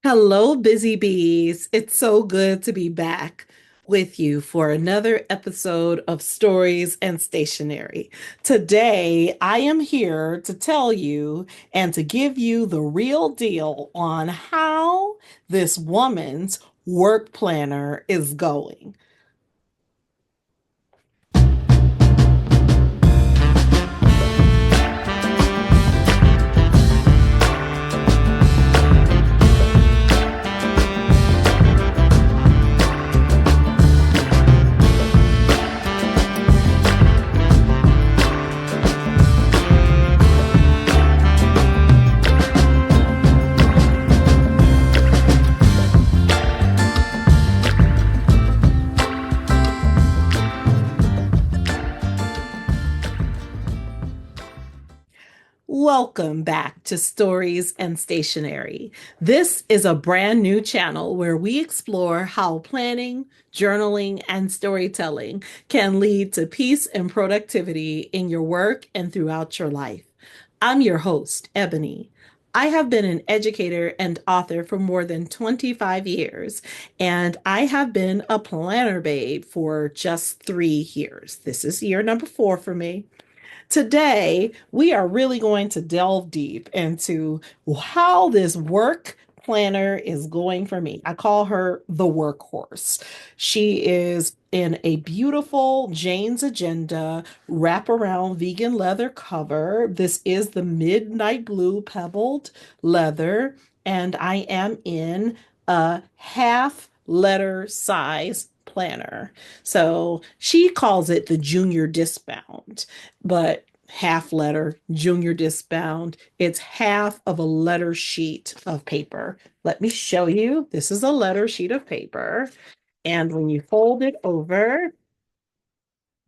Hello, busy bees. It's so good to be back with you for another episode of Stories and Stationery. Today, I am here to tell you and to give you the real deal on how this woman's work planner is going. Welcome back to Stories and Stationery. This is a brand new channel where we explore how planning, journaling, and storytelling can lead to peace and productivity in your work and throughout your life. I'm your host, Ebony. I have been an educator and author for more than 25 years, and I have been a planner babe for just 3 years. This is year number 4 for me. Today, we are really going to delve deep into how this work planner is going for me. I call her the workhorse. She is in a beautiful Jane's Agenda wraparound vegan leather cover. This is the midnight blue pebbled leather, and I am in a half letter size planner. So she calls it the junior discount, but half letter, junior discbound. It's half of a letter sheet of paper. Let me show you. This is a letter sheet of paper. And when you fold it over,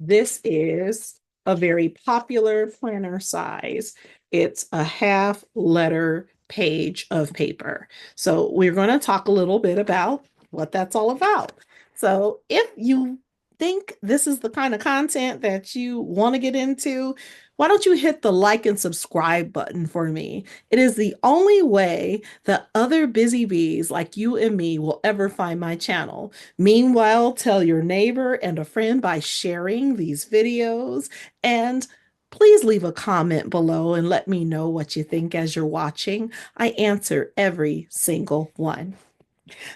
this is a very popular planner size. It's a half letter page of paper. So we're going to talk a little bit about what that's all about. So if you think this is the kind of content that you want to get into, why don't you hit the like and subscribe button for me? It is the only way that other busy bees like you and me will ever find my channel. Meanwhile, tell your neighbor and a friend by sharing these videos. And please leave a comment below and let me know what you think as you're watching. I answer every single one.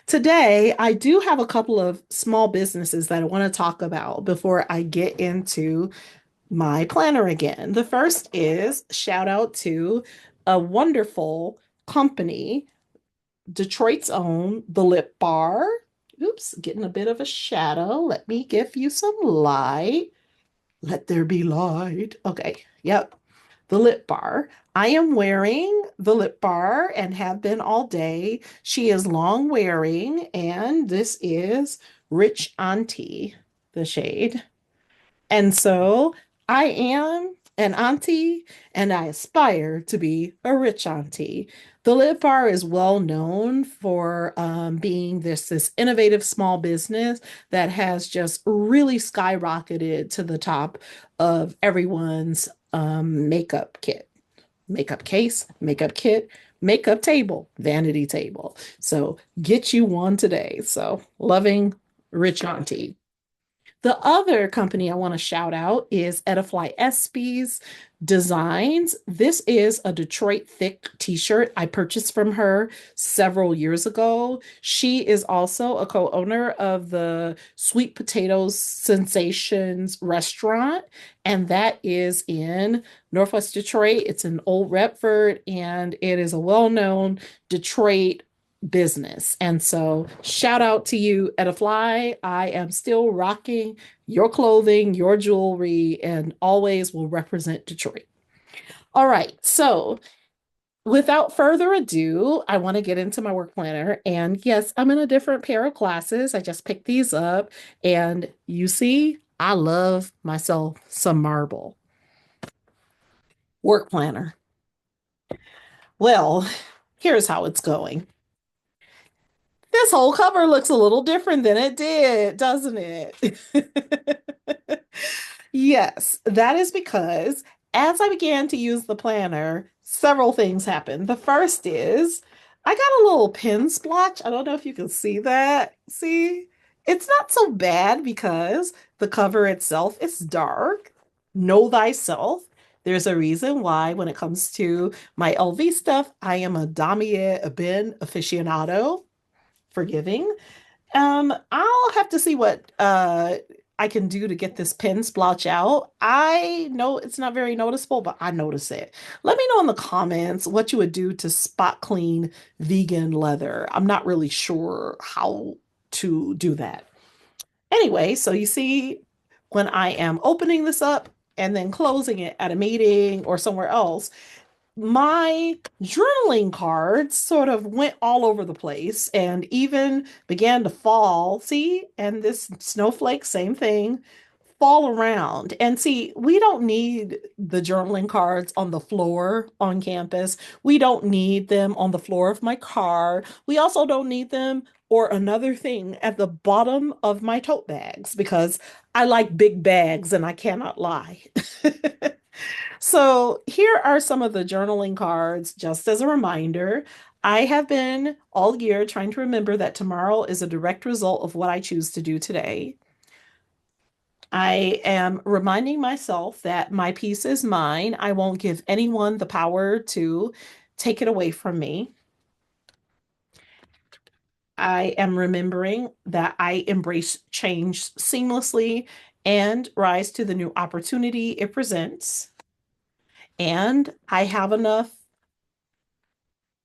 Today, I do have a couple of small businesses that I want to talk about before I get into my planner again. The first is shout out to a wonderful company, Detroit's own, the Lip Bar. Oops, getting a bit of a shadow. Let me give you some light. Let there be light. Okay, yep, the Lip Bar. I am wearing the Lip Bar and have been all day. She is long wearing, and this is Rich Auntie, the shade. And so I am an auntie and I aspire to be a rich auntie. The Live Bar is well known for being this innovative small business that has just really skyrocketed to the top of everyone's makeup kit, makeup case, makeup kit, makeup table, vanity table. So get you one today. So loving Rich Auntie. The other company I want to shout out is Ettafly Espy's Designs. This is a Detroit thick t-shirt I purchased from her several years ago. She is also a co-owner of the Sweet Potatoes Sensations restaurant, and that is in Northwest Detroit. It's in Old Retford, and it is a well-known Detroit business. And so, shout out to you, Ettafly. I am still rocking your clothing, your jewelry, and always will represent Detroit. All right. So, without further ado, I want to get into my work planner. And yes, I'm in a different pair of glasses. I just picked these up. And you see, I love myself some marble. Work planner. Well, here's how it's going. This whole cover looks a little different than it did, doesn't it? Yes, that is because as I began to use the planner, several things happened. The first is I got a little pin splotch. I don't know if you can see that. See? It's not so bad because the cover itself is dark. Know thyself. There's a reason why when it comes to my LV stuff, I am a damier bin aficionado, forgiving. I'll have to see what I can do to get this pen splotch out. I know it's not very noticeable, but I notice it. Let me know in the comments what you would do to spot clean vegan leather. I'm not really sure how to do that. Anyway, so you see, when I am opening this up and then closing it at a meeting or somewhere else, my journaling cards sort of went all over the place and even began to fall. See, and this snowflake, same thing, fall around. And see, we don't need the journaling cards on the floor on campus. We don't need them on the floor of my car. We also don't need them or another thing at the bottom of my tote bags because I like big bags and I cannot lie. So here are some of the journaling cards, just as a reminder. I have been all year trying to remember that tomorrow is a direct result of what I choose to do today. I am reminding myself that my peace is mine. I won't give anyone the power to take it away from me. I am remembering that I embrace change seamlessly and rise to the new opportunity it presents. And I have enough.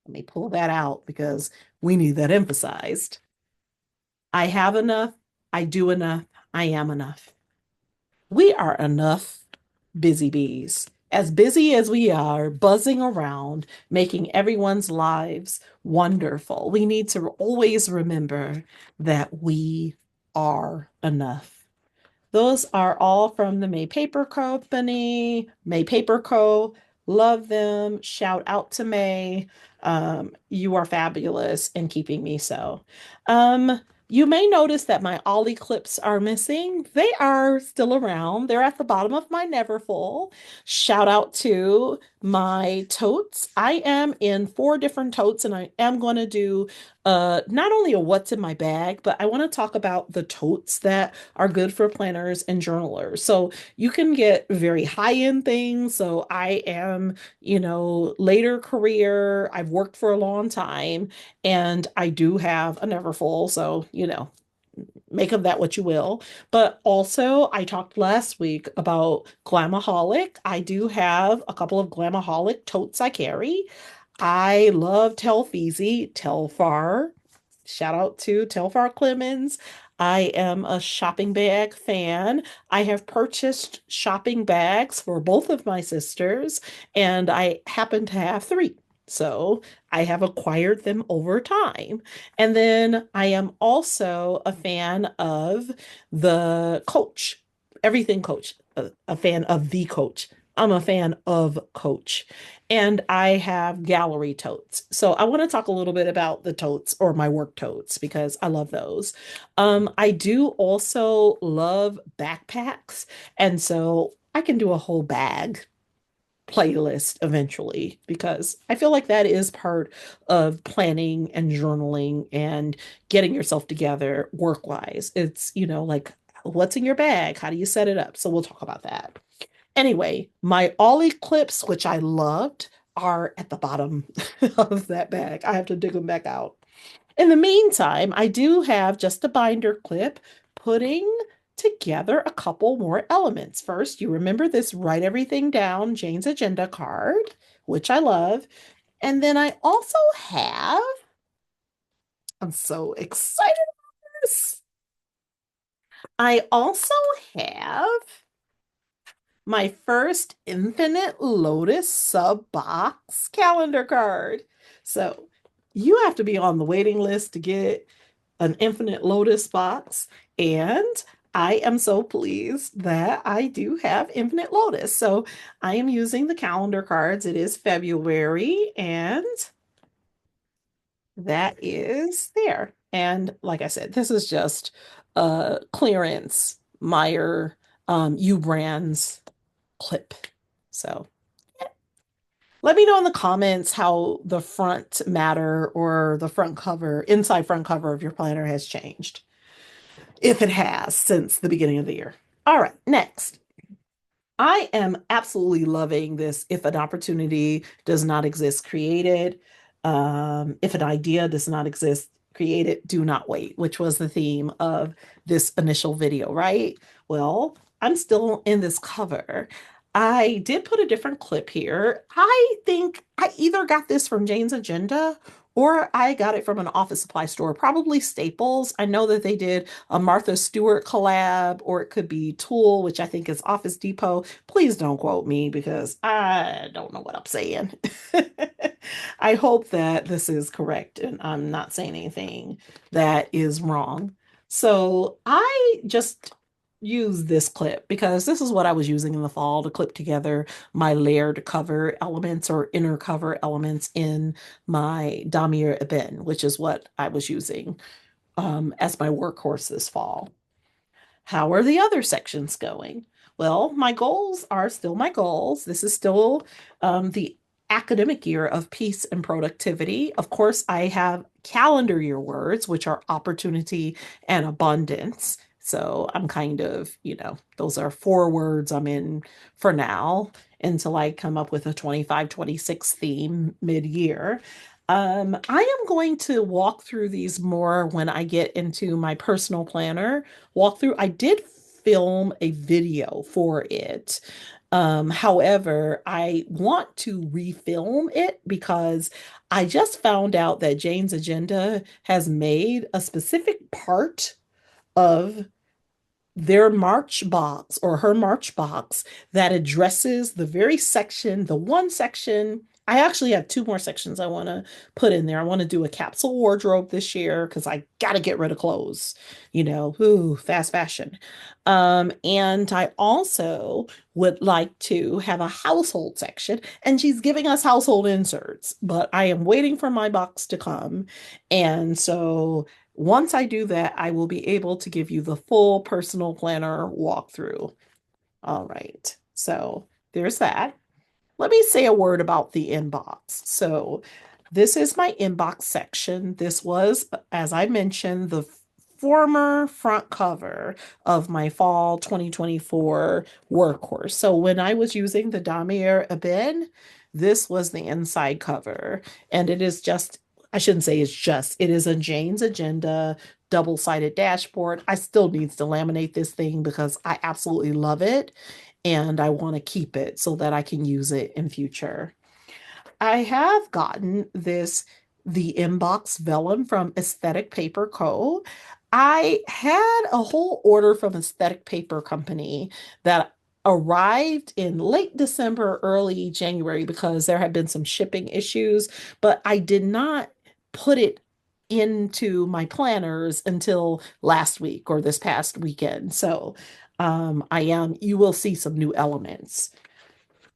Let me pull that out because we need that emphasized. I have enough. I do enough. I am enough. We are enough busy bees. As busy as we are, buzzing around, making everyone's lives wonderful, we need to always remember that we are enough. Those are all from the May Paper Company, May Paper Co. Love them. Shout out to May. You are fabulous in keeping me so. You may notice that my Ollie clips are missing. They are still around. They're at the bottom of my Neverfull. Shout out to my totes. I am in 4 different totes, and I am going to do not only a what's in my bag, but I want to talk about the totes that are good for planners and journalers. So you can get very high-end things. So I am, later career. I've worked for a long time and I do have a Neverfull. So, make of that what you will. But also, I talked last week about Glamaholic. I do have a couple of Glamaholic totes I carry. I love Telfeasy, Telfar. Shout out to Telfar Clemens. I am a shopping bag fan. I have purchased shopping bags for both of my sisters, and I happen to have 3. So I have acquired them over time. And then I am also a fan of the Coach, everything Coach, a fan of the Coach. I'm a fan of Coach. And I have gallery totes. So I want to talk a little bit about the totes or my work totes because I love those. I do also love backpacks. And so I can do a whole bag playlist eventually because I feel like that is part of planning and journaling and getting yourself together work wise. It's, like what's in your bag? How do you set it up? So we'll talk about that. Anyway, my Ollie clips, which I loved, are at the bottom of that bag. I have to dig them back out. In the meantime, I do have just a binder clip putting together a couple more elements. First, you remember this write everything down Jane's agenda card, which I love. And then I also have, I'm so excited about this. I also have my first Infinite Lotus sub box calendar card. So you have to be on the waiting list to get an Infinite Lotus box. And I am so pleased that I do have Infinite Lotus. So I am using the calendar cards. It is February, and that is there. And like I said, this is just clearance Meyer U Brands clip. So, yeah. Let me know in the comments how the front matter or the front cover, inside front cover of your planner has changed, if it has since the beginning of the year. All right, next. I am absolutely loving this. If an opportunity does not exist, create it. If an idea does not exist, create it. Do not wait, which was the theme of this initial video, right? Well, I'm still in this cover. I did put a different clip here. I think I either got this from Jane's Agenda or I got it from an office supply store, probably Staples. I know that they did a Martha Stewart collab, or it could be Tool, which I think is Office Depot. Please don't quote me because I don't know what I'm saying. I hope that this is correct and I'm not saying anything that is wrong. So I just use this clip because this is what I was using in the fall to clip together my layered cover elements or inner cover elements in my Damier Ebene, which is what I was using as my workhorse this fall. How are the other sections going? Well, my goals are still my goals. This is still the academic year of peace and productivity. Of course, I have calendar year words, which are opportunity and abundance. So I'm kind of, those are 4 words I'm in for now until I come up with a 25-26 theme mid-year. I am going to walk through these more when I get into my personal planner walkthrough. I did film a video for it. However, I want to refilm it because I just found out that Jane's Agenda has made a specific part of their March box or her March box that addresses the very section, the one section. I actually have 2 more sections I want to put in there. I want to do a capsule wardrobe this year because I got to get rid of clothes, ooh, fast fashion. And I also would like to have a household section, and she's giving us household inserts, but I am waiting for my box to come. And so once I do that, I will be able to give you the full personal planner walkthrough. All right. So there's that. Let me say a word about the inbox. So this is my inbox section. This was, as I mentioned, the former front cover of my fall 2024 workhorse. So when I was using the Damier Ebene, this was the inside cover. And it is just, I shouldn't say it's just, it is a Jane's Agenda double-sided dashboard. I still need to laminate this thing because I absolutely love it and I want to keep it so that I can use it in future. I have gotten the inbox vellum from Aesthetic Paper Co. I had a whole order from Aesthetic Paper Company that arrived in late December, early January because there had been some shipping issues, but I did not put it into my planners until last week or this past weekend. So you will see some new elements.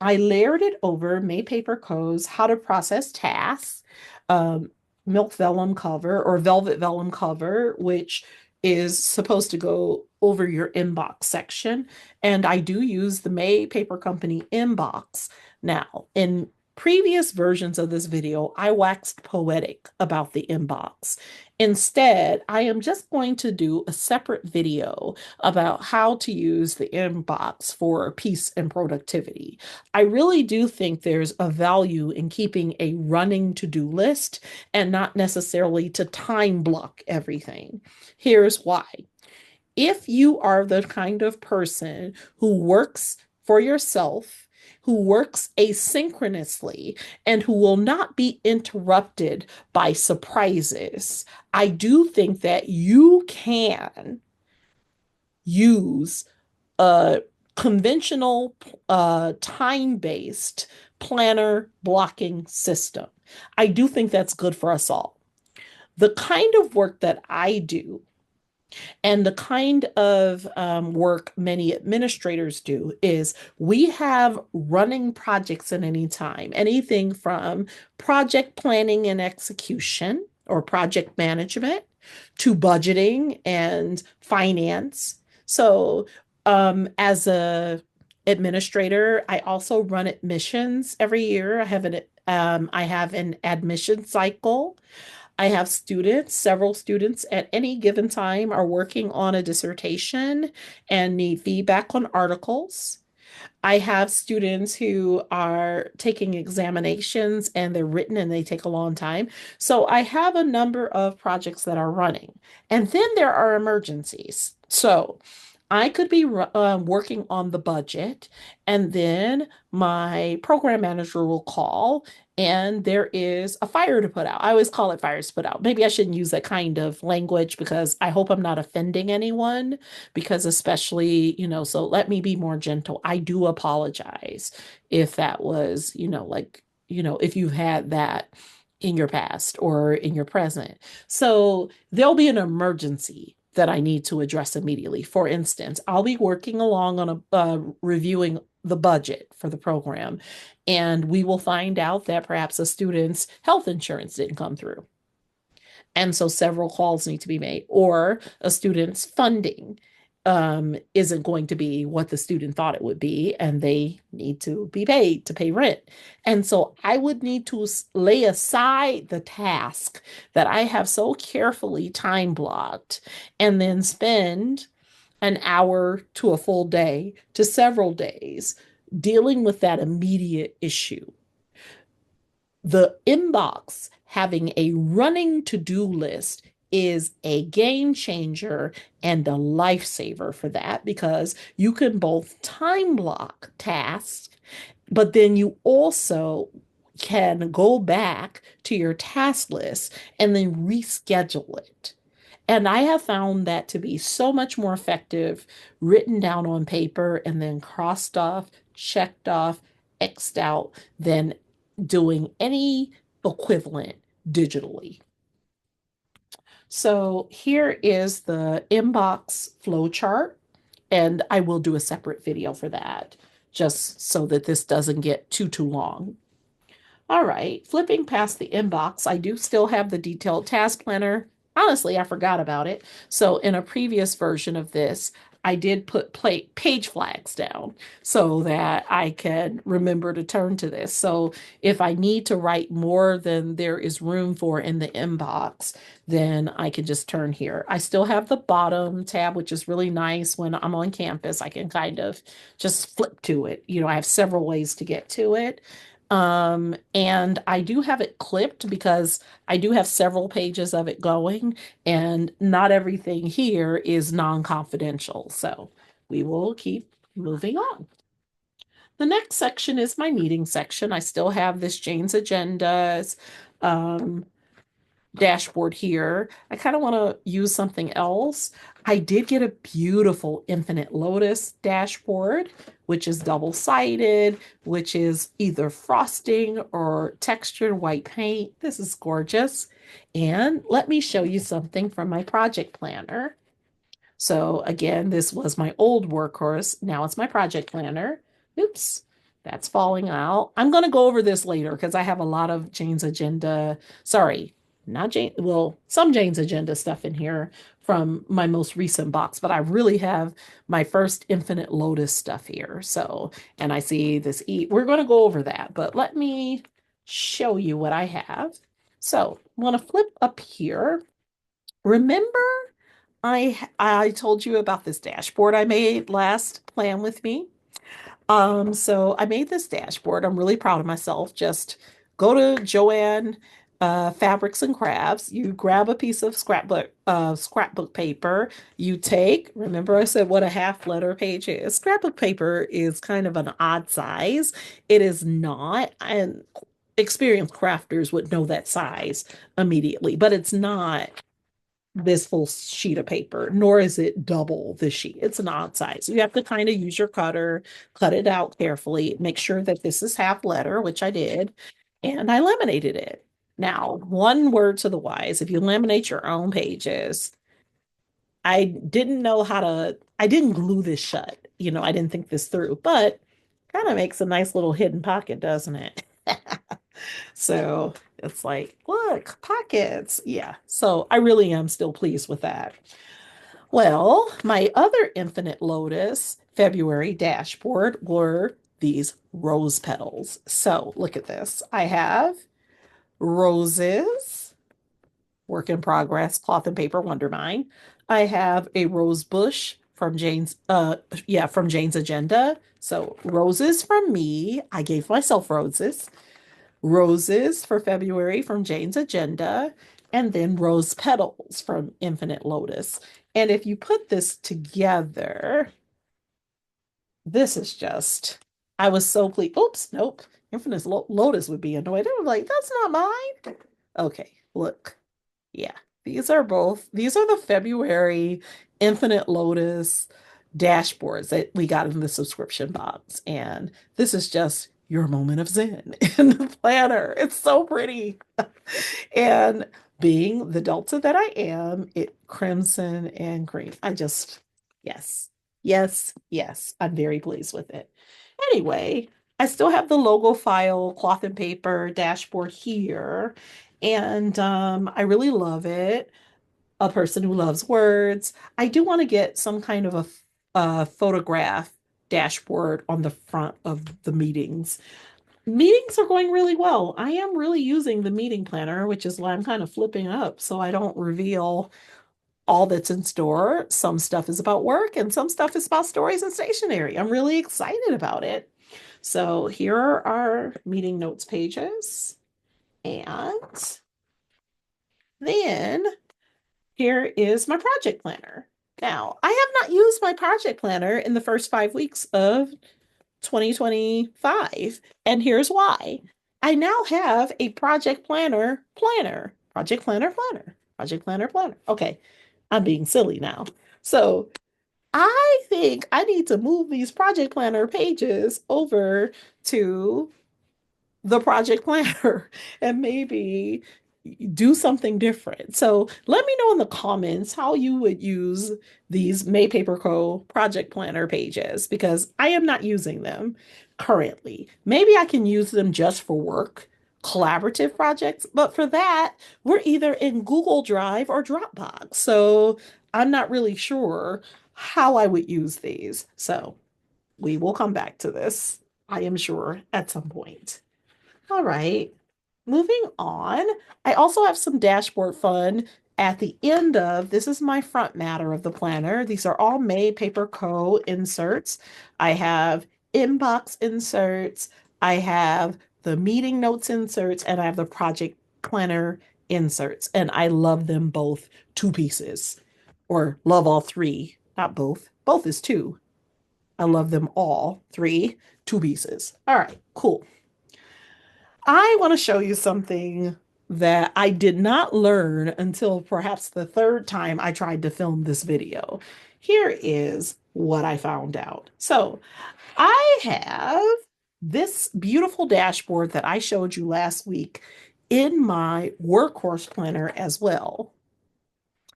I layered it over May Paper Co.'s How to Process Tasks, um, milk vellum cover or velvet vellum cover, which is supposed to go over your inbox section. And I do use the May Paper Company inbox. Now, in previous versions of this video, I waxed poetic about the inbox. Instead, I am just going to do a separate video about how to use the inbox for peace and productivity. I really do think there's a value in keeping a running to-do list and not necessarily to time block everything. Here's why. If you are the kind of person who works for yourself, who works asynchronously, and who will not be interrupted by surprises, I do think that you can use a conventional time-based planner blocking system. I do think that's good for us all. The kind of work that I do and the kind of work many administrators do is we have running projects at any time, anything from project planning and execution or project management to budgeting and finance. So, as a administrator. I also run admissions every year. I have an admission cycle. I have students, several students at any given time are working on a dissertation and need feedback on articles. I have students who are taking examinations and they're written and they take a long time. So I have a number of projects that are running. And then there are emergencies. So I could be working on the budget, and then my program manager will call, and there is a fire to put out. I always call it fires to put out. Maybe I shouldn't use that kind of language because I hope I'm not offending anyone, because especially, so let me be more gentle. I do apologize if that was, if you've had that in your past or in your present. So there'll be an emergency that I need to address immediately. For instance, I'll be working along on reviewing the budget for the program, and we will find out that perhaps a student's health insurance didn't come through. And so several calls need to be made, or a student's funding isn't going to be what the student thought it would be, and they need to be paid to pay rent. And so I would need to lay aside the task that I have so carefully time blocked and then spend an hour to a full day to several days dealing with that immediate issue. The inbox having a running to-do list is a game changer and a lifesaver for that, because you can both time block tasks, but then you also can go back to your task list and then reschedule it. And I have found that to be so much more effective written down on paper and then crossed off, checked off, X'd out than doing any equivalent digitally. So here is the inbox flow chart, and I will do a separate video for that just so that this doesn't get too long. All right, flipping past the inbox, I do still have the detailed task planner. Honestly, I forgot about it. So in a previous version of this, I did put page flags down so that I can remember to turn to this. So if I need to write more than there is room for in the inbox, then I can just turn here. I still have the bottom tab, which is really nice when I'm on campus. I can kind of just flip to it. I have several ways to get to it. And I do have it clipped because I do have several pages of it going, and not everything here is non-confidential. So we will keep moving on. The next section is my meeting section. I still have this Jane's Agendas dashboard here. I kind of want to use something else. I did get a beautiful Infinite Lotus dashboard, which is double-sided, which is either frosting or textured white paint. This is gorgeous. And let me show you something from my project planner. So again, this was my old workhorse. Now it's my project planner. Oops, that's falling out. I'm going to go over this later because I have a lot of Jane's Agenda. Sorry, not Jane. Well, some Jane's Agenda stuff in here from my most recent box, but I really have my first Infinite Lotus stuff here. So, and I see this we're going to go over that, but let me show you what I have. So I'm going to flip up here. Remember, I told you about this dashboard I made last Plan With Me. So I made this dashboard. I'm really proud of myself. Just go to Joanne Fabrics and Crafts. You grab a piece of scrapbook paper. You take, remember I said what a half letter page is. Scrapbook paper is kind of an odd size. It is not, and experienced crafters would know that size immediately, but it's not this full sheet of paper, nor is it double the sheet. It's an odd size. You have to kind of use your cutter, cut it out carefully, make sure that this is half letter, which I did, and I laminated it. Now, one word to the wise, if you laminate your own pages, I didn't know how to, I didn't glue this shut. I didn't think this through, but kind of makes a nice little hidden pocket, doesn't it? So it's like, look, pockets. Yeah. So I really am still pleased with that. Well, my other Infinite Lotus February dashboard were these rose petals. So look at this. I have roses, work in progress, cloth and paper, Wonder Mine. I have a rose bush from from Jane's Agenda. So roses from me. I gave myself roses. Roses for February from Jane's Agenda, and then rose petals from Infinite Lotus. And if you put this together, this is just, I was so pleased. Oops, nope. Lotus would be annoyed. I was like, that's not mine. Okay, look. Yeah, these are the February Infinite Lotus dashboards that we got in the subscription box. And this is just your moment of zen in the planner. It's so pretty. And being the Delta that I am, it crimson and green. Yes, yes. I'm very pleased with it. Anyway, I still have the logo file, cloth and paper dashboard here. And I really love it. A person who loves words. I do want to get some kind of a photograph dashboard on the front of the meetings. Meetings are going really well. I am really using the meeting planner, which is why I'm kind of flipping up so I don't reveal all that's in store. Some stuff is about work and some stuff is about stories and stationery. I'm really excited about it. So here are our meeting notes pages. And then here is my project planner. Now, I have not used my project planner in the first 5 weeks of 2025. And here's why. I now have a project planner. Okay, I'm being silly now. So I think I need to move these project planner pages over to the project planner and maybe do something different. So let me know in the comments how you would use these May Paper Co. project planner pages because I am not using them currently. Maybe I can use them just for work, collaborative projects, but for that, we're either in Google Drive or Dropbox. So I'm not really sure how I would use these. So we will come back to this, I am sure, at some point. All right. Moving on, I also have some dashboard fun at the end of this is my front matter of the planner. These are all May Paper Co. inserts. I have inbox inserts, I have the meeting notes inserts, and I have the project planner inserts. And I love them both two pieces, or love all three, not both. Both is two. I love them all three, two pieces. All right, cool. I want to show you something that I did not learn until perhaps the third time I tried to film this video. Here is what I found out. So I have this beautiful dashboard that I showed you last week in my workhorse planner as well.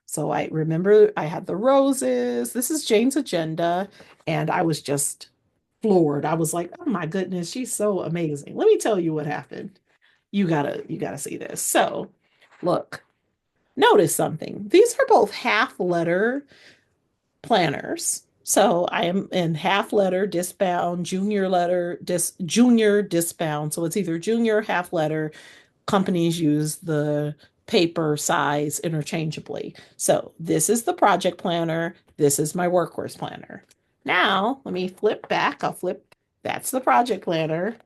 So I remember I had the roses. This is Jane's Agenda, and I was just floored. I was like, oh my goodness, she's so amazing. Let me tell you what happened. You gotta see this. So look, notice something. These are both half letter planners. So I am in half letter disbound, junior disbound. So it's either junior or half letter. Companies use the paper size interchangeably. So this is the project planner. This is my workhorse planner. Now, let me flip back. That's the project planner.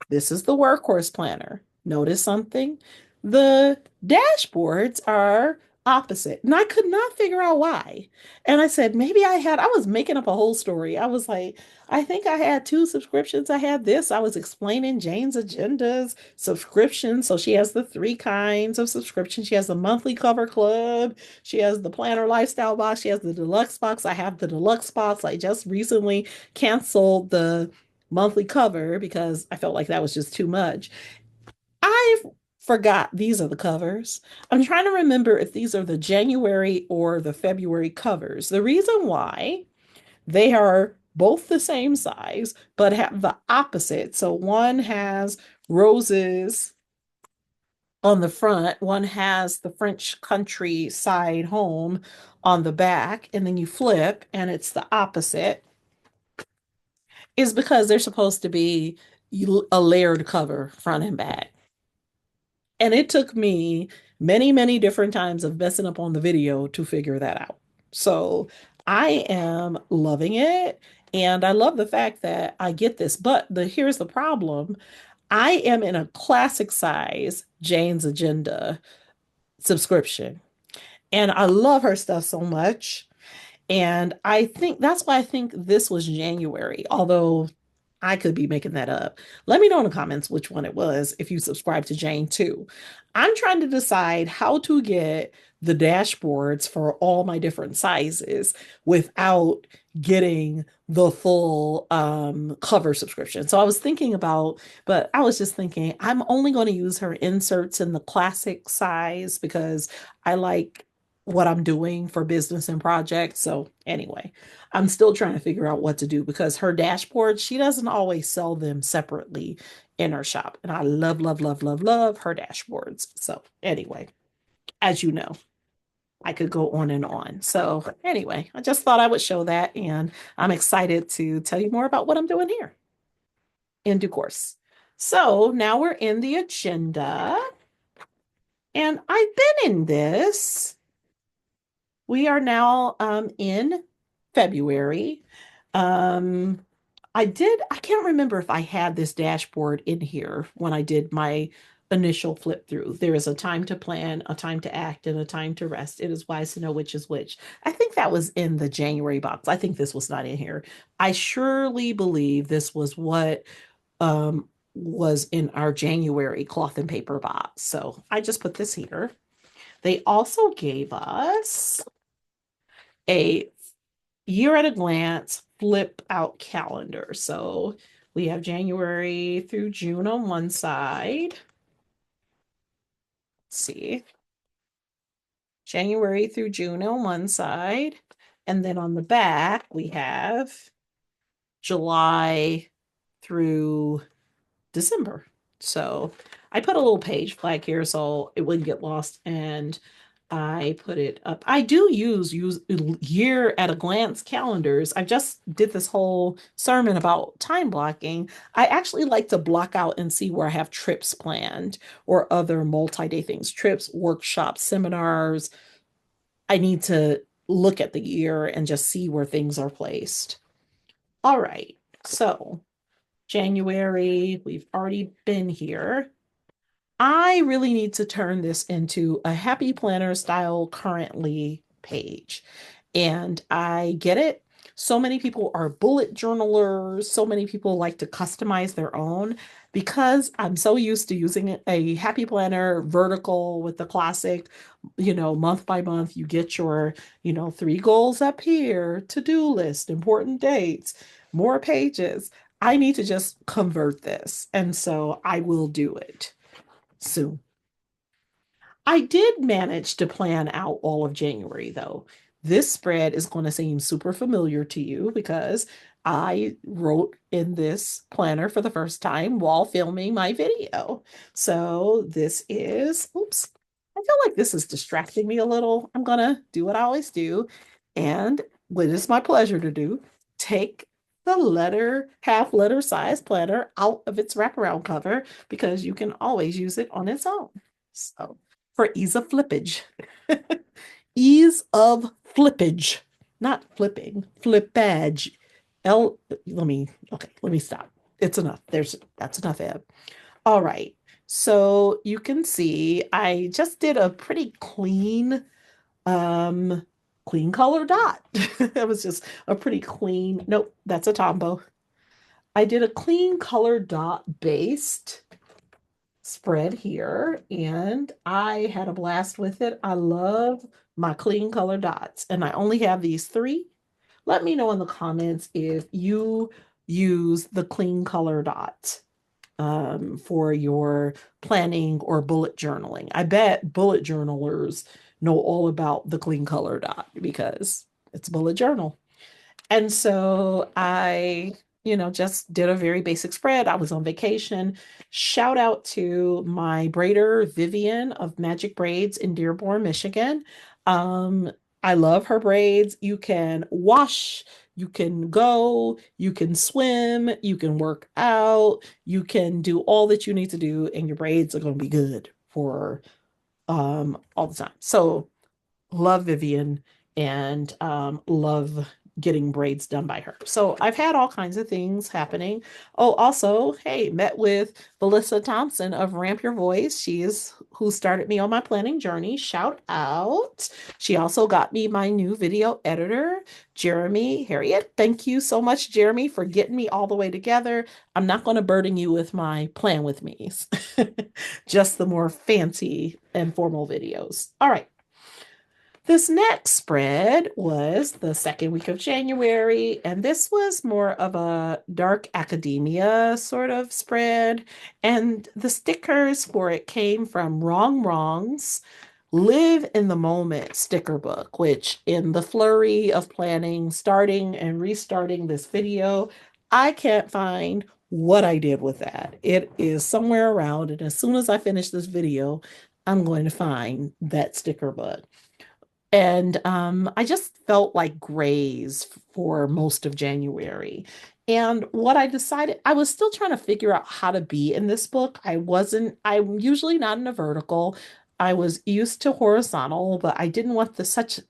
This is the workhorse planner. Notice something? The dashboards are opposite. And I could not figure out why. And I said, I was making up a whole story. I was like, I think I had two subscriptions. I had this. I was explaining Jane's Agenda's subscription. So she has the three kinds of subscription. She has the monthly cover club. She has the planner lifestyle box. She has the deluxe box. I have the deluxe box. I just recently canceled the monthly cover because I felt like that was just too much. I forgot these are the covers. I'm trying to remember if these are the January or the February covers. The reason why they are both the same size but have the opposite. So one has roses on the front, one has the French countryside home on the back, and then you flip and it's the opposite, is because they're supposed to be a layered cover front and back. And it took me many, many different times of messing up on the video to figure that out. So I am loving it. And I love the fact that I get this. But here's the problem. I am in a classic size Jane's Agenda subscription. And I love her stuff so much. And I think that's why I think this was January, although I could be making that up. Let me know in the comments which one it was if you subscribe to Jane too. I'm trying to decide how to get the dashboards for all my different sizes without getting the full cover subscription. So I was thinking about, but I was just thinking I'm only going to use her inserts in the classic size because I like what I'm doing for business and projects. So anyway, I'm still trying to figure out what to do because her dashboard, she doesn't always sell them separately in her shop. And I love, love, love, love, love her dashboards. So anyway, as you know, I could go on and on. So anyway, I just thought I would show that. And I'm excited to tell you more about what I'm doing here in due course. So now we're in the agenda. And I've been in this. We are now in February. Um, I can't remember if I had this dashboard in here when I did my initial flip through. There is a time to plan, a time to act, and a time to rest. It is wise to know which is which. I think that was in the January box. I think this was not in here. I surely believe this was what was in our January cloth and paper box. So I just put this here. They also gave us a year at a glance flip out calendar. So we have January through June on one side. Let's see. January through June on one side. And then on the back, we have July through December. So I put a little page flag here so it wouldn't get lost, and I put it up. I do use year at a glance calendars. I just did this whole sermon about time blocking. I actually like to block out and see where I have trips planned or other multi-day things, trips, workshops, seminars. I need to look at the year and just see where things are placed. All right. So January, we've already been here. I really need to turn this into a happy planner style currently page. And I get it. So many people are bullet journalers. So many people like to customize their own because I'm so used to using a happy planner vertical with the classic, month by month, you get your, 3 goals up here, to-do list, important dates, more pages. I need to just convert this. And so I will do it soon. I did manage to plan out all of January, though. This spread is going to seem super familiar to you because I wrote in this planner for the first time while filming my video. So this is, oops, I feel like this is distracting me a little. I'm going to do what I always do. And what is my pleasure to do, take the half letter size planner out of its wraparound cover because you can always use it on its own. So for ease of flippage. Ease of flippage, not flipping, flippage. Let me stop. It's enough. That's enough, Eb. All right. So you can see I just did a pretty clean color dot. It was just a pretty clean, nope, that's a Tombow. I did a clean color dot based spread here, and I had a blast with it. I love my clean color dots, and I only have these 3. Let me know in the comments if you use the clean color dots for your planning or bullet journaling. I bet bullet journalers know all about the clean color dot because it's a bullet journal. And so I just did a very basic spread. I was on vacation. Shout out to my braider, Vivian of Magic Braids in Dearborn, Michigan. Um, I love her braids. You can wash, you can go, you can swim, you can work out, you can do all that you need to do, and your braids are going to be good for all the time. So love Vivian and love getting braids done by her. So I've had all kinds of things happening. Oh, also, hey, met with Melissa Thompson of Ramp Your Voice. She is who started me on my planning journey. Shout out. She also got me my new video editor, Jeremy Harriet. Thank you so much, Jeremy, for getting me all the way together. I'm not going to burden you with my plan with me's, just the more fancy and formal videos. All right. This next spread was the second week of January, and this was more of a dark academia sort of spread. And the stickers for it came from Wrong Wrongs, Live in the Moment sticker book, which in the flurry of planning, starting and restarting this video, I can't find what I did with that. It is somewhere around, and as soon as I finish this video, I'm going to find that sticker book. And I just felt like grays for most of January. And what I decided, I was still trying to figure out how to be in this book. I'm usually not in a vertical. I was used to horizontal, but I didn't want such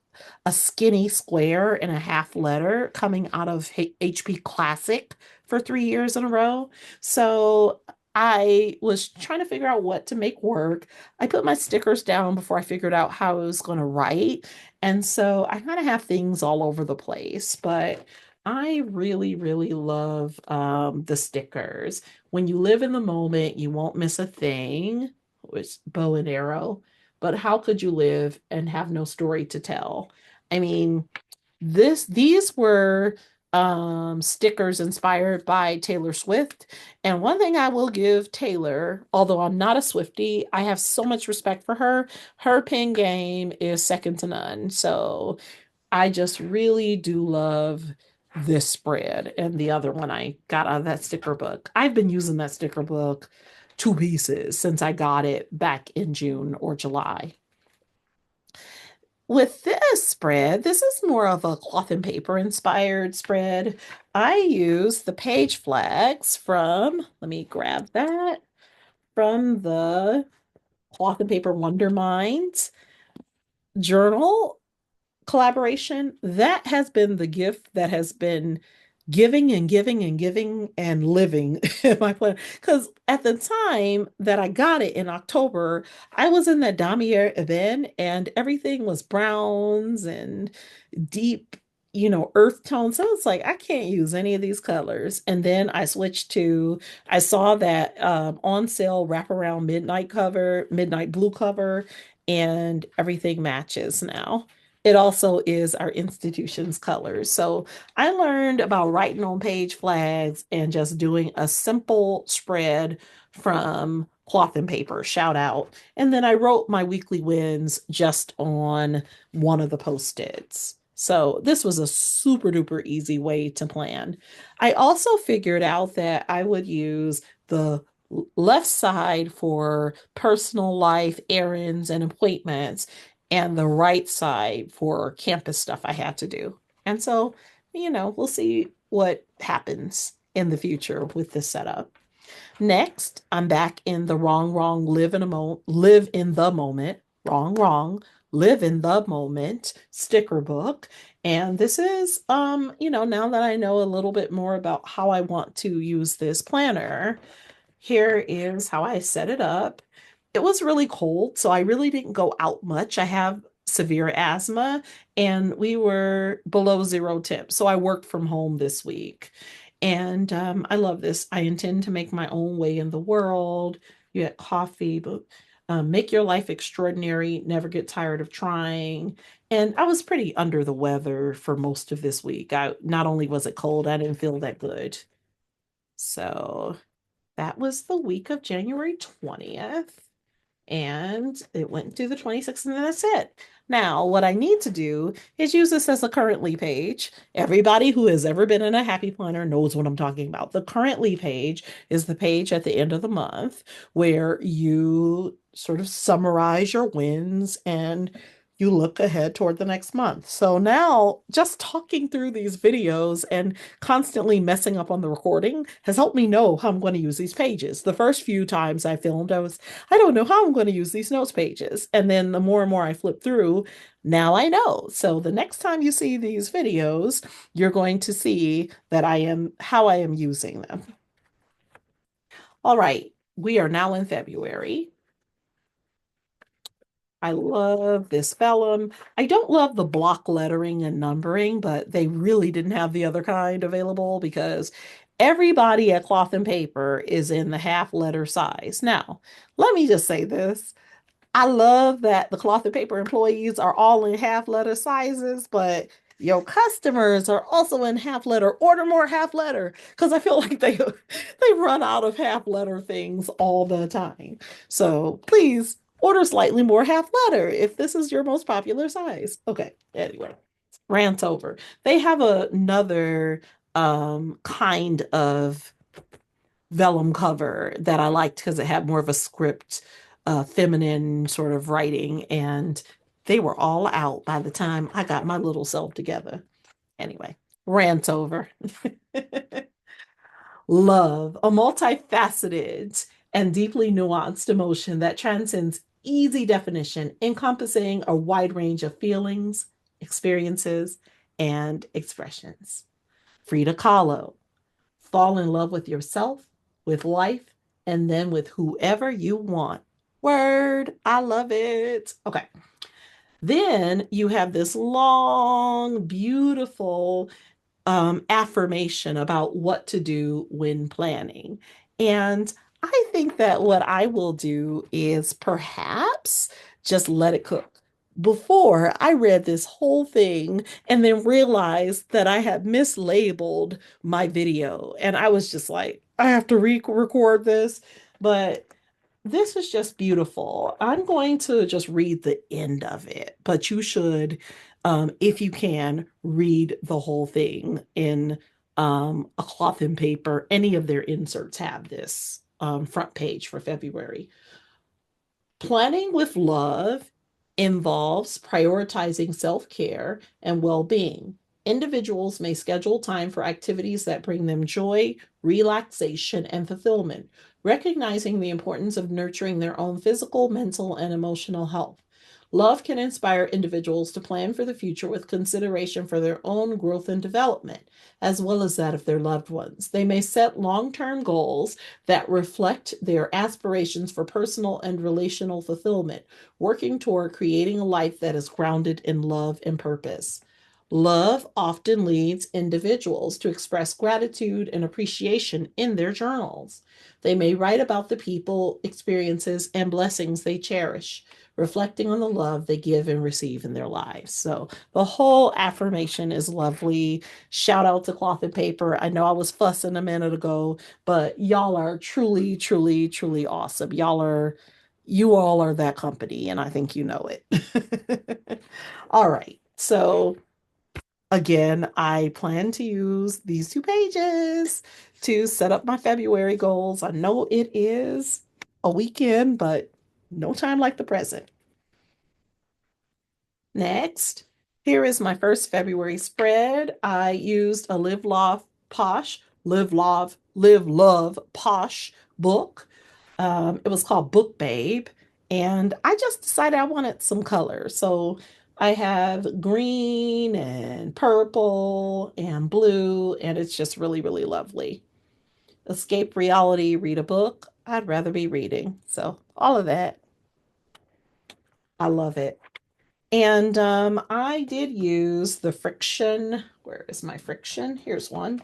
a skinny square and a half letter coming out of HP Classic for 3 years in a row. So I was trying to figure out what to make work. I put my stickers down before I figured out how I was going to write. And so I kind of have things all over the place, but I really, really love the stickers. When you live in the moment, you won't miss a thing, which bow and arrow. But how could you live and have no story to tell? I mean, these were stickers inspired by Taylor Swift. And one thing I will give Taylor, although I'm not a Swiftie, I have so much respect for her. Her pen game is second to none. So I just really do love this spread and the other one I got out of that sticker book. I've been using that sticker book two pieces since I got it back in June or July. With this spread, this is more of a cloth and paper inspired spread. I use the page flags from, let me grab that, from the Cloth and Paper Wonder Minds journal collaboration. That has been the gift that has been giving and giving and giving and living in my plan. Because at the time that I got it in October, I was in that Damier event and everything was browns and deep, earth tones. So it's like, I can't use any of these colors. And then I switched to, I saw that on sale wraparound midnight blue cover, and everything matches now. It also is our institution's colors. So I learned about writing on page flags and just doing a simple spread from cloth and paper, shout out. And then I wrote my weekly wins just on one of the post-its. So this was a super duper easy way to plan. I also figured out that I would use the left side for personal life, errands, and appointments, and the right side for campus stuff I had to do. And so, we'll see what happens in the future with this setup. Next, I'm back in the wrong, wrong, live in the moment, wrong, wrong, live in the moment sticker book. And this is, now that I know a little bit more about how I want to use this planner, here is how I set it up. It was really cold, so I really didn't go out much. I have severe asthma and we were below zero temp. So I worked from home this week. And I love this. I intend to make my own way in the world. You get coffee, but make your life extraordinary. Never get tired of trying. And I was pretty under the weather for most of this week. I not only was it cold, I didn't feel that good. So that was the week of January 20th. and it went to the 26th, and that's it. Now, what I need to do is use this as a currently page. Everybody who has ever been in a happy planner knows what I'm talking about. The currently page is the page at the end of the month where you sort of summarize your wins and you look ahead toward the next month. So now, just talking through these videos and constantly messing up on the recording has helped me know how I'm going to use these pages. The first few times I filmed, I don't know how I'm going to use these notes pages. And then the more and more I flip through, now I know. So the next time you see these videos, you're going to see that how I am using them. All right, we are now in February. I love this vellum. I don't love the block lettering and numbering, but they really didn't have the other kind available because everybody at Cloth and Paper is in the half letter size. Now, let me just say this. I love that the Cloth and Paper employees are all in half letter sizes, but your customers are also in half letter. Order more half letter because I feel like they run out of half letter things all the time. So please order slightly more half letter if this is your most popular size. Okay, anyway, rant over. They have another kind of vellum cover that I liked because it had more of a script, feminine sort of writing, and they were all out by the time I got my little self together. Anyway, rant over. Love, a multifaceted and deeply nuanced emotion that transcends easy definition, encompassing a wide range of feelings, experiences, and expressions. Frida Kahlo, fall in love with yourself, with life, and then with whoever you want. Word, I love it. Okay. Then you have this long, beautiful affirmation about what to do when planning. And I think that what I will do is perhaps just let it cook. Before I read this whole thing and then realized that I had mislabeled my video, and I was just like, I have to record this. But this is just beautiful. I'm going to just read the end of it, but you should, if you can, read the whole thing in a Cloth and Paper. Any of their inserts have this front page for February. Planning with love involves prioritizing self care and well being. Individuals may schedule time for activities that bring them joy, relaxation, and fulfillment, recognizing the importance of nurturing their own physical, mental, and emotional health. Love can inspire individuals to plan for the future with consideration for their own growth and development, as well as that of their loved ones. They may set long term goals that reflect their aspirations for personal and relational fulfillment, working toward creating a life that is grounded in love and purpose. Love often leads individuals to express gratitude and appreciation in their journals. They may write about the people, experiences, and blessings they cherish, reflecting on the love they give and receive in their lives. So the whole affirmation is lovely. Shout out to Cloth and Paper. I know I was fussing a minute ago, but y'all are truly, truly, truly awesome. You all are that company, and I think you know it. All right. So again, I plan to use these 2 pages to set up my February goals. I know it is a weekend, but no time like the present. Next, here is my first February spread. I used a Live Love Posh book. It was called Book Babe, and I just decided I wanted some color. So I have green and purple and blue, and it's just really, really lovely. Escape reality, read a book. I'd rather be reading. So all of that. I love it. And I did use the friction. Where is my friction? Here's one.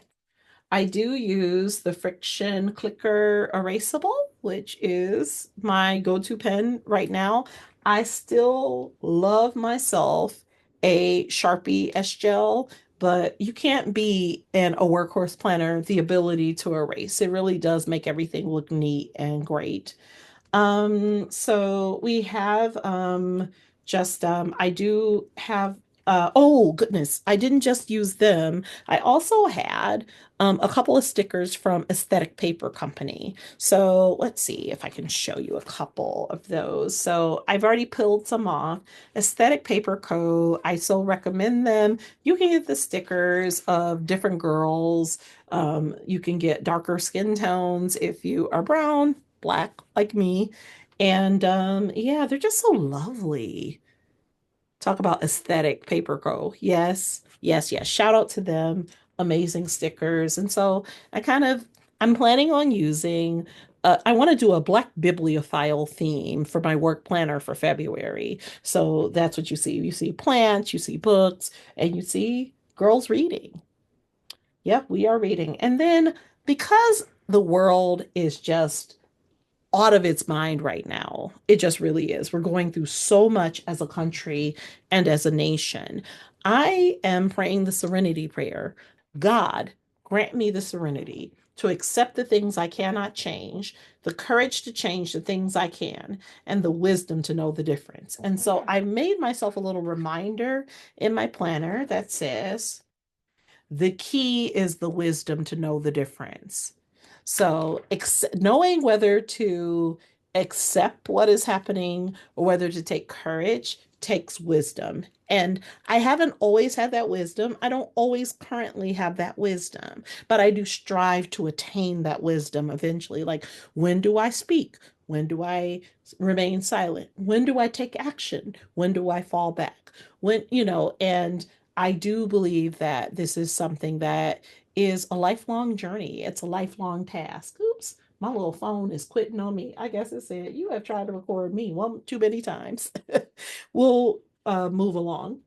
I do use the friction clicker erasable, which is my go-to pen right now. I still love myself a Sharpie S gel, but you can't be in a workhorse planner the ability to erase. It really does make everything look neat and great. So we have just I do have oh goodness, I didn't just use them. I also had a couple of stickers from Aesthetic Paper Company. So let's see if I can show you a couple of those. So I've already peeled some off. Aesthetic Paper Co. I so recommend them. You can get the stickers of different girls. You can get darker skin tones if you are brown, black like me. And yeah, they're just so lovely. Talk about aesthetic paper co. Yes, yes, yes. Shout out to them. Amazing stickers. And so I'm planning on using, I want to do a black bibliophile theme for my work planner for February. So that's what you see. You see plants, you see books, and you see girls reading. Yep, we are reading. And then because the world is just out of its mind right now. It just really is. We're going through so much as a country and as a nation. I am praying the serenity prayer. God, grant me the serenity to accept the things I cannot change, the courage to change the things I can, and the wisdom to know the difference. And so I made myself a little reminder in my planner that says, the key is the wisdom to know the difference. So, knowing whether to accept what is happening or whether to take courage takes wisdom. And I haven't always had that wisdom. I don't always currently have that wisdom, but I do strive to attain that wisdom eventually. Like, when do I speak? When do I remain silent? When do I take action? When do I fall back? And I do believe that this is something that is a lifelong journey. It's a lifelong task. Oops, my little phone is quitting on me. I guess it said, you have tried to record me one too many times. We'll move along.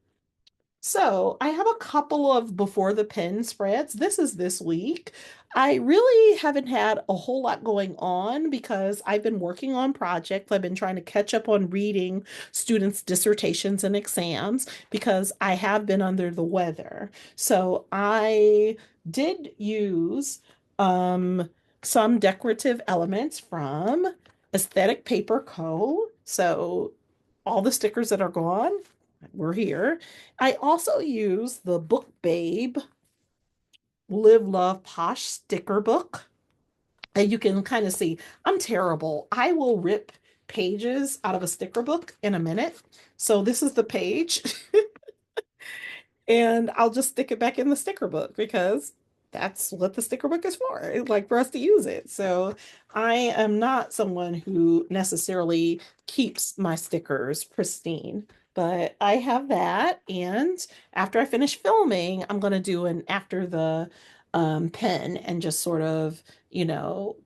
So I have a couple of before the pen spreads. This is this week. I really haven't had a whole lot going on because I've been working on projects. I've been trying to catch up on reading students' dissertations and exams because I have been under the weather. So I did use um, some decorative elements from Aesthetic Paper Co. So all the stickers that are gone were here. I also use the Book Babe Live Love Posh sticker book. And you can kind of see I'm terrible. I will rip pages out of a sticker book in a minute. So this is the page and I'll just stick it back in the sticker book because that's what the sticker book is for, like for us to use it. So I am not someone who necessarily keeps my stickers pristine, but I have that. And after I finish filming, I'm going to do an after the pen and just sort of,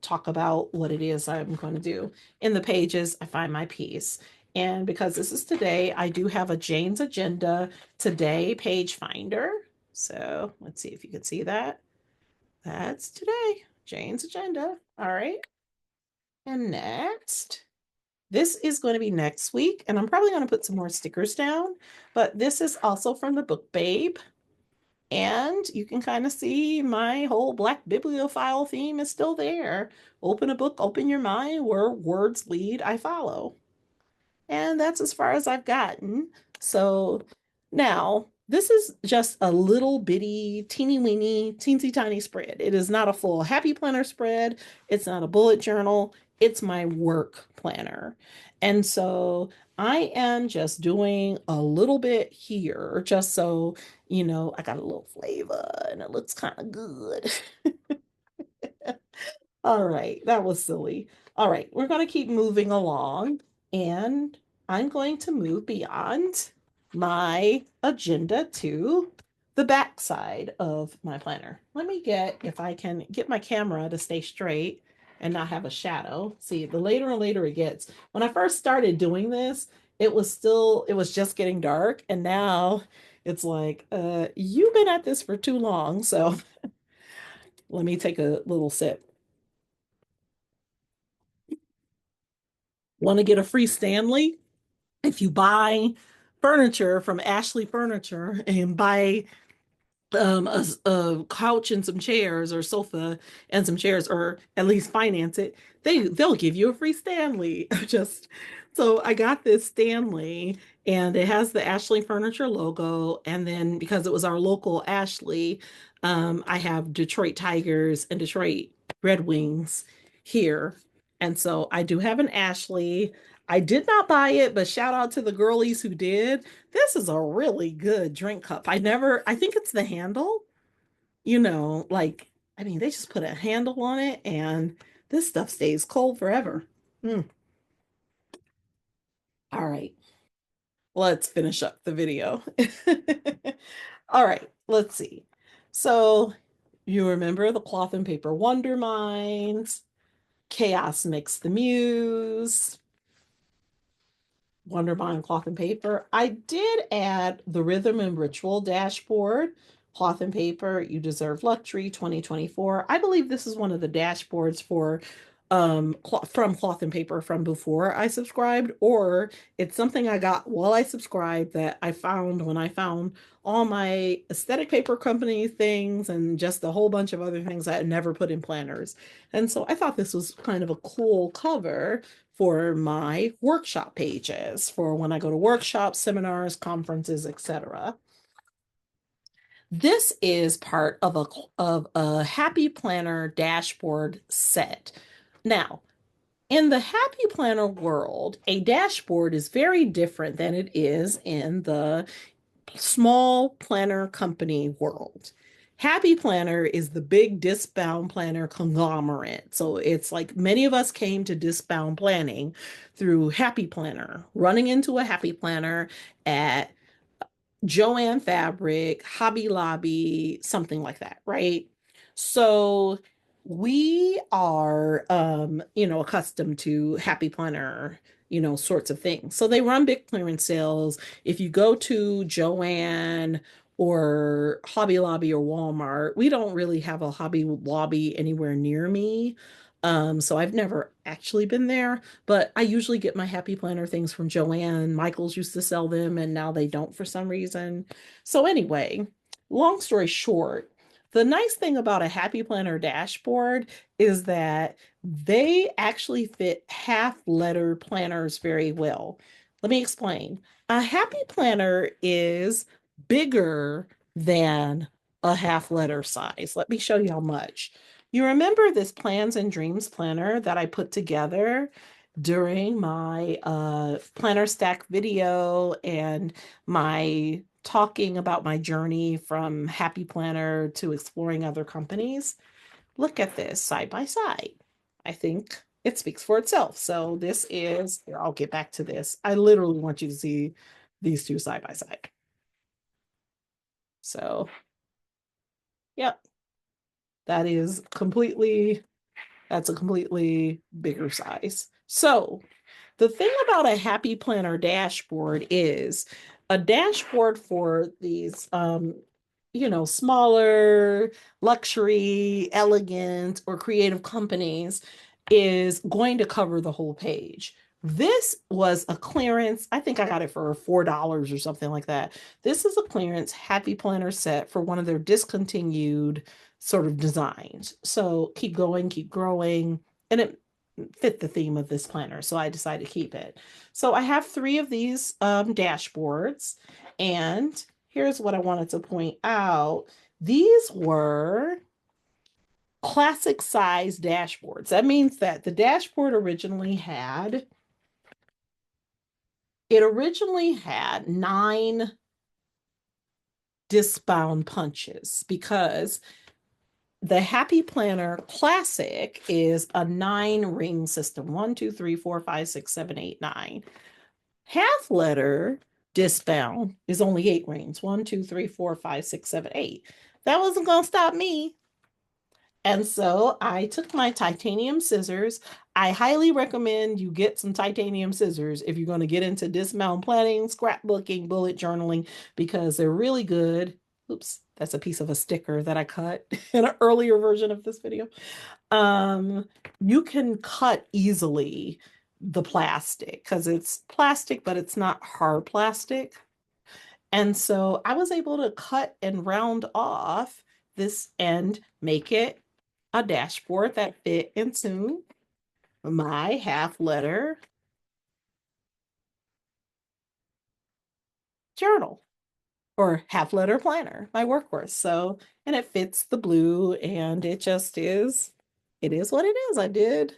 talk about what it is I'm going to do. In the pages, I find my piece. And because this is today, I do have a Jane's Agenda today page finder. So let's see if you can see that. That's today, Jane's Agenda. All right. And next, this is going to be next week. And I'm probably going to put some more stickers down, but this is also from the Book Babe. And you can kind of see my whole Black bibliophile theme is still there. Open a book, open your mind, where words lead, I follow. And that's as far as I've gotten. So now this is just a little bitty, teeny weeny, teensy tiny spread. It is not a full happy planner spread. It's not a bullet journal. It's my work planner. And so I am just doing a little bit here just so, I got a little flavor and it looks kind of good. All right, that was silly. All right, we're going to keep moving along, and I'm going to move beyond my agenda to the back side of my planner. Let me get, if I can get my camera to stay straight and not have a shadow. See, the later and later it gets. When I first started doing this, it was just getting dark, and now it's like, you've been at this for too long, so let me take a little sip. Want to get a free Stanley? If you buy furniture from Ashley Furniture and buy a couch and some chairs or sofa and some chairs, or at least finance it, they'll give you a free Stanley. Just so I got this Stanley and it has the Ashley Furniture logo. And then because it was our local Ashley, I have Detroit Tigers and Detroit Red Wings here. And so I do have an Ashley. I did not buy it, but shout out to the girlies who did. This is a really good drink cup. I think it's the handle, like, I mean, they just put a handle on it and this stuff stays cold forever. Mm. All right, let's finish up the video. All right, let's see. So, you remember the cloth and paper wonder mines, chaos mix the muse, Wondermine cloth and paper. I did add the rhythm and ritual dashboard. Cloth and paper, you deserve luxury 2024. I believe this is one of the dashboards for from cloth and paper from before I subscribed, or it's something I got while I subscribed that I found when I found all my aesthetic paper company things and just a whole bunch of other things I had never put in planners. And so I thought this was kind of a cool cover for my workshop pages for when I go to workshops, seminars, conferences, etc. This is part of a Happy Planner dashboard set. Now, in the Happy Planner world, a dashboard is very different than it is in the small planner company world. Happy Planner is the big disc-bound planner conglomerate. So it's like many of us came to disc-bound planning through Happy Planner, running into a Happy Planner at Joanne Fabric, Hobby Lobby, something like that, right? So we are accustomed to Happy Planner, sorts of things. So they run big clearance sales. If you go to Joanne or Hobby Lobby or Walmart, we don't really have a Hobby Lobby anywhere near me. So I've never actually been there, but I usually get my Happy Planner things from Joanne. Michael's used to sell them and now they don't for some reason. So anyway, long story short, the nice thing about a Happy Planner dashboard is that they actually fit half letter planners very well. Let me explain. A Happy Planner is bigger than a half letter size. Let me show you how much. You remember this plans and dreams planner that I put together during my planner stack video and my talking about my journey from Happy Planner to exploring other companies? Look at this side by side. I think it speaks for itself. So this is, here, I'll get back to this. I literally want you to see these two side by side. So, yep, that is completely that's a completely bigger size. So the thing about a Happy Planner dashboard is a dashboard for these, smaller, luxury, elegant, or creative companies is going to cover the whole page. This was a clearance. I think I got it for $4 or something like that. This is a clearance Happy Planner set for one of their discontinued sort of designs. So keep going, keep growing. And it fit the theme of this planner. So I decided to keep it. So I have three of these dashboards. And here's what I wanted to point out. These were classic size dashboards. That means that the dashboard originally had 9 disc-bound punches because the Happy Planner Classic is a 9-ring system. 1, 2, 3, 4, 5, 6, 7, 8, 9. Half letter disc-bound is only 8 rings. 1, 2, 3, 4, 5, 6, 7, 8. That wasn't going to stop me. And so I took my titanium scissors. I highly recommend you get some titanium scissors if you're going to get into dismount planning, scrapbooking, bullet journaling, because they're really good. Oops, that's a piece of a sticker that I cut in an earlier version of this video. You can cut easily the plastic because it's plastic, but it's not hard plastic. And so I was able to cut and round off this and make it a dashboard that fit in soon. my half letter journal or half letter planner, my workhorse. So, and it fits the blue and it just is, it is what it is. I did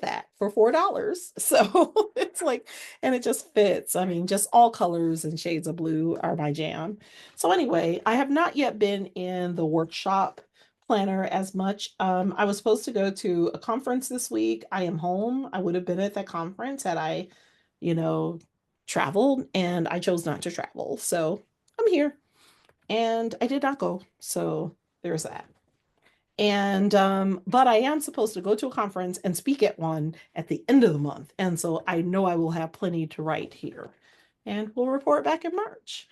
that for $4. So it's like, and it just fits. I mean, just all colors and shades of blue are my jam. So anyway, I have not yet been in the workshop planner as much. I was supposed to go to a conference this week. I am home. I would have been at that conference had I, you know, traveled, and I chose not to travel. So I'm here and I did not go. So there's that. And but I am supposed to go to a conference and speak at one at the end of the month. And so I know I will have plenty to write here. And we'll report back in March.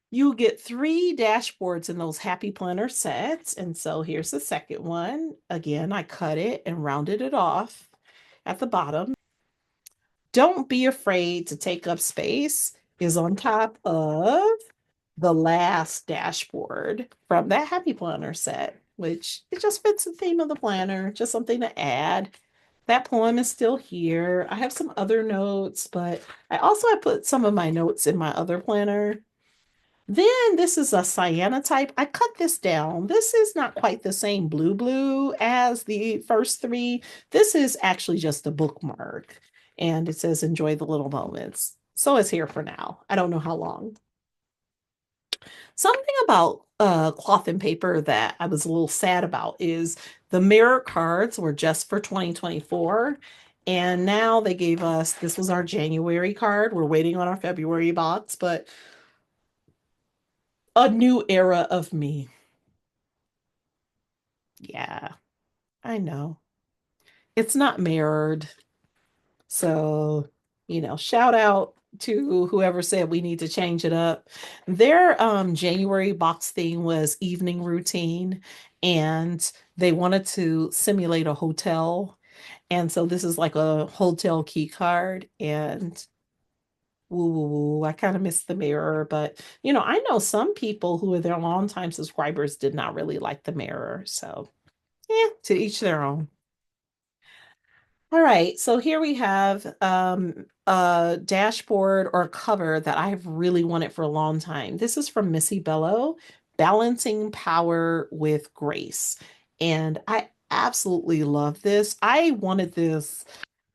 You get 3 dashboards in those Happy Planner sets. And so here's the second one. Again, I cut it and rounded it off at the bottom. Don't be afraid to take up space is on top of the last dashboard from that Happy Planner set, which it just fits the theme of the planner, just something to add. That poem is still here. I have some other notes, but I also have put some of my notes in my other planner. Then this is a cyanotype. I cut this down. This is not quite the same blue as the first three. This is actually just a bookmark. And it says enjoy the little moments. So it's here for now. I don't know how long. Something about cloth and paper that I was a little sad about is the mirror cards were just for 2024. And now they gave us, this was our January card. We're waiting on our February box, but a new era of me. Yeah, I know. It's not mirrored. So, shout out to whoever said we need to change it up. Their January box theme was evening routine, and they wanted to simulate a hotel. And so this is like a hotel key card. And woo, woo, woo, I kind of missed the mirror, but I know some people who are their longtime subscribers did not really like the mirror. So, yeah, to each their own. All right, so here we have a dashboard or cover that I've really wanted for a long time. This is from Missy Bello, Balancing Power with Grace. And I absolutely love this. I wanted this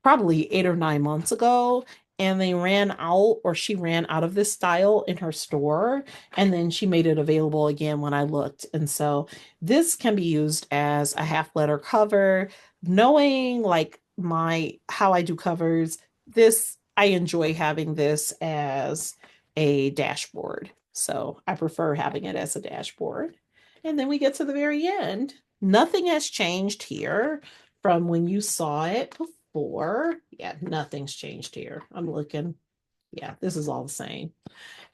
probably 8 or 9 months ago, and they ran out, or she ran out of this style in her store, and then she made it available again when I looked. And so this can be used as a half letter cover. Knowing like my how I do covers, this I enjoy having this as a dashboard. So I prefer having it as a dashboard. And then we get to the very end. Nothing has changed here from when you saw it before. Yeah, nothing's changed here. I'm looking. Yeah, this is all the same,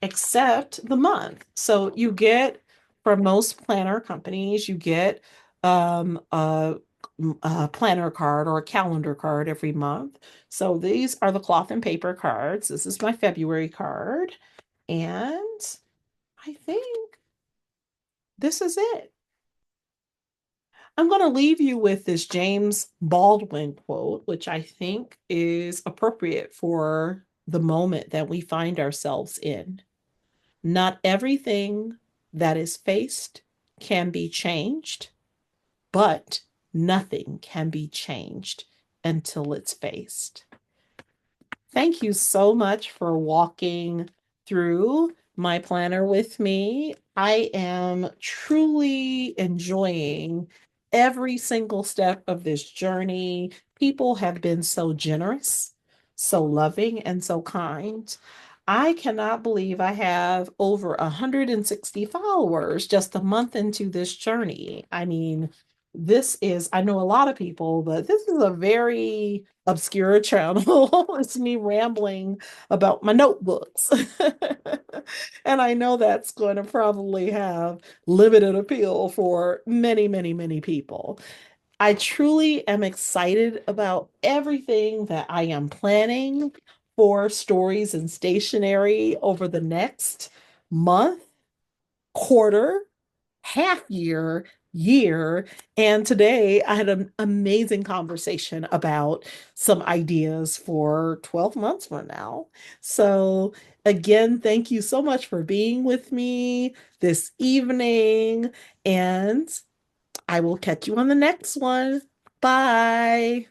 except the month. So you get, from most planner companies, you get um, a, a planner card or a calendar card every month. So these are the cloth and paper cards. This is my February card. And I think this is it. I'm going to leave you with this James Baldwin quote, which I think is appropriate for the moment that we find ourselves in. Not everything that is faced can be changed, but nothing can be changed until it's faced. Thank you so much for walking through my planner with me. I am truly enjoying every single step of this journey. People have been so generous, so loving, and so kind. I cannot believe I have over 160 followers just a month into this journey. I mean, this is, I know a lot of people, but this is a very obscure channel. It's me rambling about my notebooks. And I know that's going to probably have limited appeal for many, many, many people. I truly am excited about everything that I am planning for stories and stationery over the next month, quarter, half year, year. And today I had an amazing conversation about some ideas for 12 months from now. So, again, thank you so much for being with me this evening. And I will catch you on the next one. Bye.